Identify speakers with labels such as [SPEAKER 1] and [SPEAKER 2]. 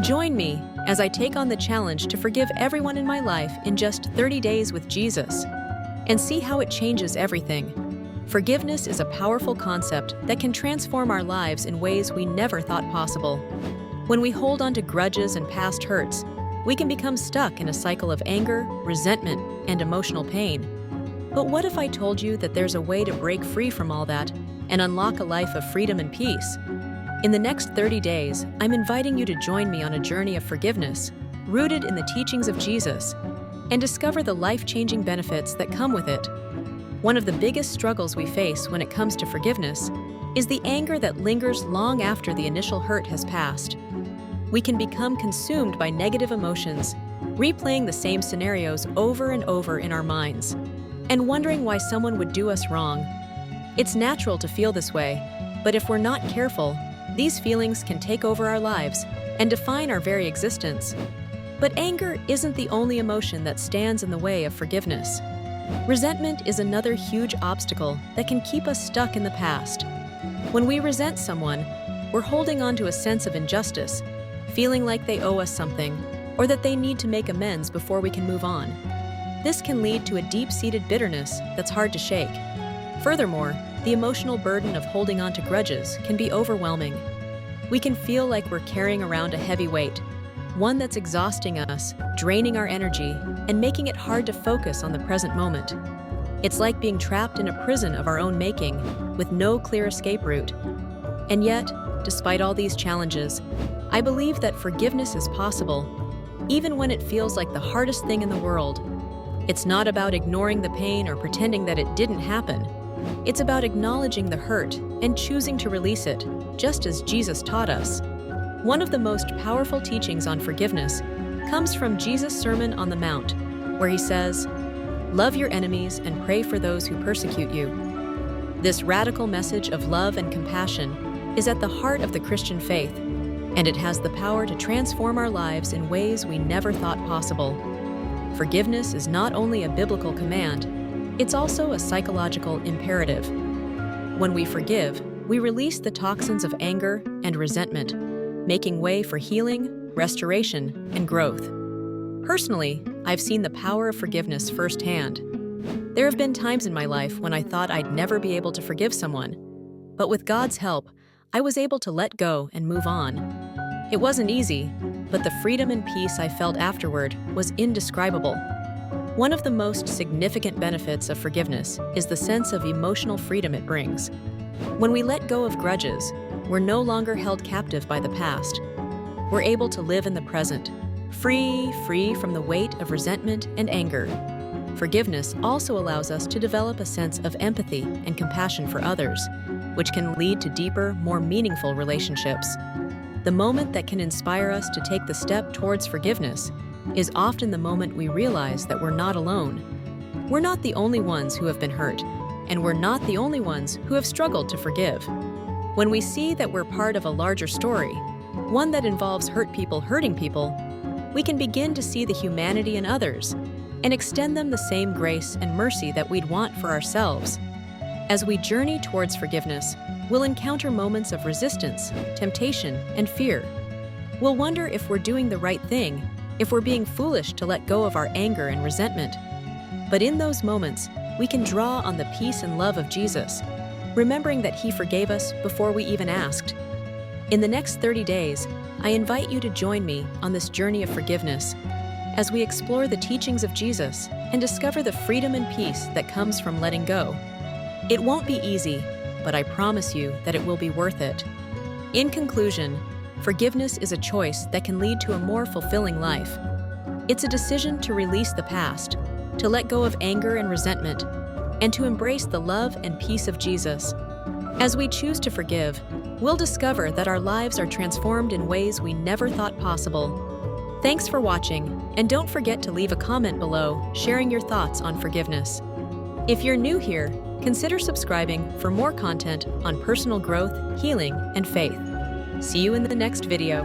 [SPEAKER 1] Join me as I take on the challenge to forgive everyone in my life in just 30 days with Jesus and see how it changes everything. Forgiveness is a powerful concept that can transform our lives in ways we never thought possible. When we hold on to grudges and past hurts, we can become stuck in a cycle of anger, resentment, and emotional pain. But what if I told you that there's a way to break free from all that and unlock a life of freedom and peace? In the next 30 days, I'm inviting you to join me on a journey of forgiveness, rooted in the teachings of Jesus, and discover the life-changing benefits that come with it. One of the biggest struggles we face when it comes to forgiveness is the anger that lingers long after the initial hurt has passed. We can become consumed by negative emotions, replaying the same scenarios over and over in our minds, and wondering why someone would do us wrong. It's natural to feel this way, but if we're not careful, these feelings can take over our lives and define our very existence. But anger isn't the only emotion that stands in the way of forgiveness. Resentment is another huge obstacle that can keep us stuck in the past. When we resent someone, we're holding on to a sense of injustice, feeling like they owe us something, or that they need to make amends before we can move on. This can lead to a deep-seated bitterness that's hard to shake. Furthermore, the emotional burden of holding on to grudges can be overwhelming. We can feel like we're carrying around a heavy weight, one that's exhausting us, draining our energy, and making it hard to focus on the present moment. It's like being trapped in a prison of our own making, with no clear escape route. And yet, despite all these challenges, I believe that forgiveness is possible, even when it feels like the hardest thing in the world. It's not about ignoring the pain or pretending that it didn't happen. It's about acknowledging the hurt and choosing to release it, just as Jesus taught us. One of the most powerful teachings on forgiveness comes from Jesus' Sermon on the Mount, where he says, "Love your enemies and pray for those who persecute you." This radical message of love and compassion is at the heart of the Christian faith, and it has the power to transform our lives in ways we never thought possible. Forgiveness is not only a biblical command, it's also a psychological imperative. When we forgive, we release the toxins of anger and resentment, making way for healing, restoration, and growth. Personally, I've seen the power of forgiveness firsthand. There have been times in my life when I thought I'd never be able to forgive someone, but with God's help, I was able to let go and move on. It wasn't easy, but the freedom and peace I felt afterward was indescribable. One of the most significant benefits of forgiveness is the sense of emotional freedom it brings. When we let go of grudges, we're no longer held captive by the past. We're able to live in the present, free from the weight of resentment and anger. Forgiveness also allows us to develop a sense of empathy and compassion for others, which can lead to deeper, more meaningful relationships. The moment that can inspire us to take the step towards forgiveness is often the moment we realize that we're not alone. We're not the only ones who have been hurt, and we're not the only ones who have struggled to forgive. When we see that we're part of a larger story, one that involves hurt people hurting people, we can begin to see the humanity in others and extend them the same grace and mercy that we'd want for ourselves. As we journey towards forgiveness, we'll encounter moments of resistance, temptation, and fear. We'll wonder if we're doing the right thing, if we're being foolish to let go of our anger and resentment. But in those moments, we can draw on the peace and love of Jesus, remembering that He forgave us before we even asked. In the next 30 days, I invite you to join me on this journey of forgiveness as we explore the teachings of Jesus and discover the freedom and peace that comes from letting go. It won't be easy, but I promise you that it will be worth it. In conclusion, forgiveness is a choice that can lead to a more fulfilling life. It's a decision to release the past, to let go of anger and resentment, and to embrace the love and peace of Jesus. As we choose to forgive, we'll discover that our lives are transformed in ways we never thought possible. Thanks for watching, and don't forget to leave a comment below sharing your thoughts on forgiveness. If you're new here, consider subscribing for more content on personal growth, healing, and faith. See you in the next video.